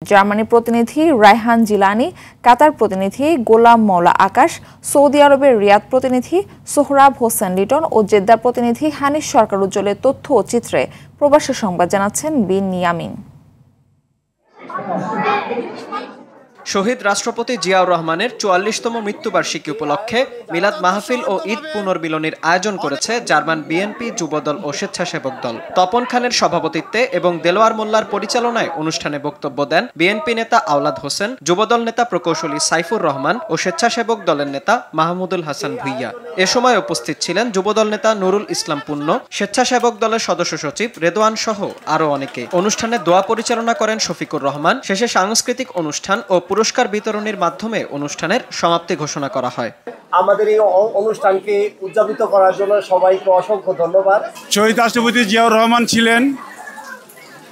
Germany প্রতিনিধি রায়হান জিলানি, কাতার প্রতিনিধি গোলাম মওলা আকাশ, Saudi আরবের রিয়াদ প্রতিনিধি সোহরাব হোসেন লিটন ও জেদ্দার প্রতিনিধি হানিফ সরকার উজ্জ্বলের তথ্য ও চিত্রে প্রবাসী সংবাদ জানাচ্ছেন বিন ইয়ামিন। শহীদ রাষ্ট্রপতি জিয়াউর রহমানের ৪৪তম মৃত্যুবার্ষিকী উপলক্ষে মিলাদ মাহফিল ও ঈদ পুনর্মিলনীর আয়োজন করেছে জার্মান বিএনপি যুবদল ও স্বেচ্ছাসেবক দল। তপন খানের সভাপতিত্বে এবং দেলোয়ার মোল্লার পরিচালনায় অনুষ্ঠানে বক্তব্য দেন বিএনপি নেতা আওলাদ হোসেন, যুবদল নেতা প্রকৌশলী সাইফুর রহমান ও স্বেচ্ছাসেবক দলের নেতা মাহমুদুল হাসান ভুইয়া। এ সময় উপস্থিত ছিলেন যুবদল নেতা নুরুল ইসলাম পুন্ন, স্বেচ্ছাসেবক দলের সদস্য সচিব রেদওয়ান সহ আরো অনেকে। অনুষ্ঠানে দোয়া পরিচালনা করেন শফিকুর রহমান। শেষে সাংস্কৃতিক অনুষ্ঠান ও পুরস্কার বিতরণের মাধ্যমে অনুষ্ঠানের সমাপ্তি ঘোষণা করা হয়। আমাদের এই অনুষ্ঠানকে উদযাপিত করার জন্য সবাইকে অসংখ্য ধন্যবাদ। শহীদ রাষ্ট্রপতি জিয়াউর রহমান ছিলেন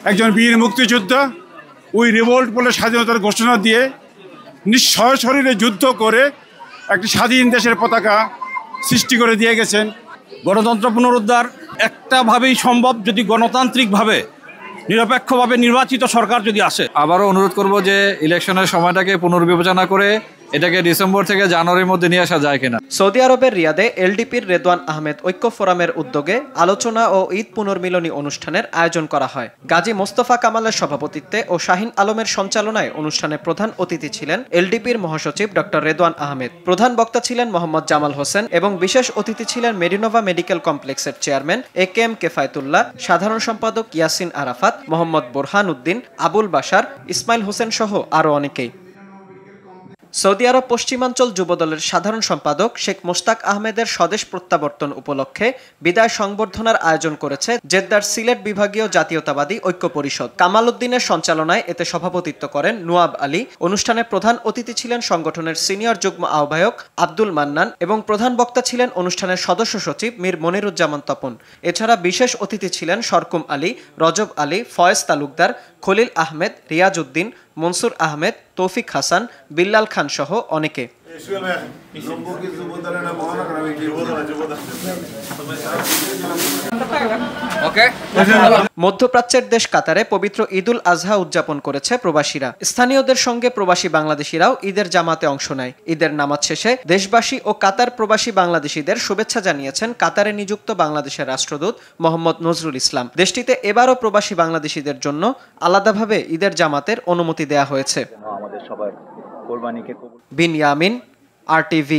একজন বীর মুক্তিযোদ্ধা। ওই রিভোল্ট বলে স্বাধীনতার ঘোষণা দিয়ে নিঃস্ব শরীরে যুদ্ধ করে একটি স্বাধীন দেশের পতাকা সৃষ্টি করে দিয়ে গেছেন। গণতন্ত্র পুনরুদ্ধার একটা ভাবেই সম্ভব যদি গণতান্ত্রিকভাবে নিরপেক্ষভাবে নির্বাচিত সরকার যদি আসে। আবারও অনুরোধ করব যে ইলেকশনের সময়টাকে পুনর্বিবেচনা করে এটাকে ডিসেম্বর থেকে জানুয়ারির মধ্যে নিয়ে আসা যায় কিনা। সৌদি আরবের রিয়াদে এলডিপির রেদওয়ান আহমেদ ঐক্য ফোরামের উদ্যোগে আলোচনা ও ঈদ পুনর্মিলনী অনুষ্ঠানের আয়োজন করা হয়। গাজী মোস্তফা কামালের সভাপতিত্বে ও শাহিন আলমের সঞ্চালনায় অনুষ্ঠানে প্রধান অতিথি ছিলেন এলডিপির মহাসচিব ডক্টর রেদওয়ান আহমেদ। প্রধান বক্তা ছিলেন মোহাম্মদ জামাল হোসেন এবং বিশেষ অতিথি ছিলেন মেডিনোভা মেডিকেল কমপ্লেক্সের চেয়ারম্যান একেএম কেফায়েতুল্লাহ, সাধারণ সম্পাদক ইয়াসিন আরাফাত, মোহাম্মদ বোরহান উদ্দিন, আবুল বাশার, ইসমাইল হোসেন সহ আরো অনেকেই। সৌদি আরব পশ্চিমাঞ্চল যুবদলের সাধারণ সম্পাদক শেখ মোস্তাক আহমেদের স্বদেশ প্রত্যাবর্তন উপলক্ষে বিদায় সংবর্ধনার আয়োজন করেছে জেদ্দার সিলেট বিভাগীয় জাতীয়তাবাদী ঐক্য পরিষদ। কামাল উদ্দিনের সঞ্চালনায় এতে সভাপতিত্ব করেন নুয়াব আলী। অনুষ্ঠানে প্রধান অতিথি ছিলেন সংগঠনের সিনিয়র যুগ্ম আহ্বায়ক আব্দুল মান্নান এবং প্রধান বক্তা ছিলেন অনুষ্ঠানের সদস্য সচিব মীর মনিরুজ্জামান তপন। এছাড়া বিশেষ অতিথি ছিলেন সরকুম আলী, রজব আলী, ফয়েজ তালুকদার, খলিল আহমেদ, রিয়াজ উদ্দিন, মনসুর আহমেদ, তৌফিক হাসান, বিল্লাল খান সহ অনেকে। মধ্যপ্রাচ্যের দেশ কাতারে পবিত্র ঈদুল আজহা উদযাপন করেছে প্রবাসীরা। স্থানীয়দের সঙ্গে প্রবাসী বাংলাদেশিরাও ঈদের জামাতে অংশ নেয়। ঈদের নামাজ শেষে দেশবাসী ও কাতার প্রবাসী বাংলাদেশিদের শুভেচ্ছা জানিয়েছেন কাতারে নিযুক্ত বাংলাদেশের রাষ্ট্রদূত মোহাম্মদ নজরুল ইসলাম। দেশটিতে এবারও প্রবাসী বাংলাদেশিদের জন্য আলাদাভাবে ঈদের জামাতের অনুমতি দেয়া হয়েছে। বিন ইয়ামিন, RTV।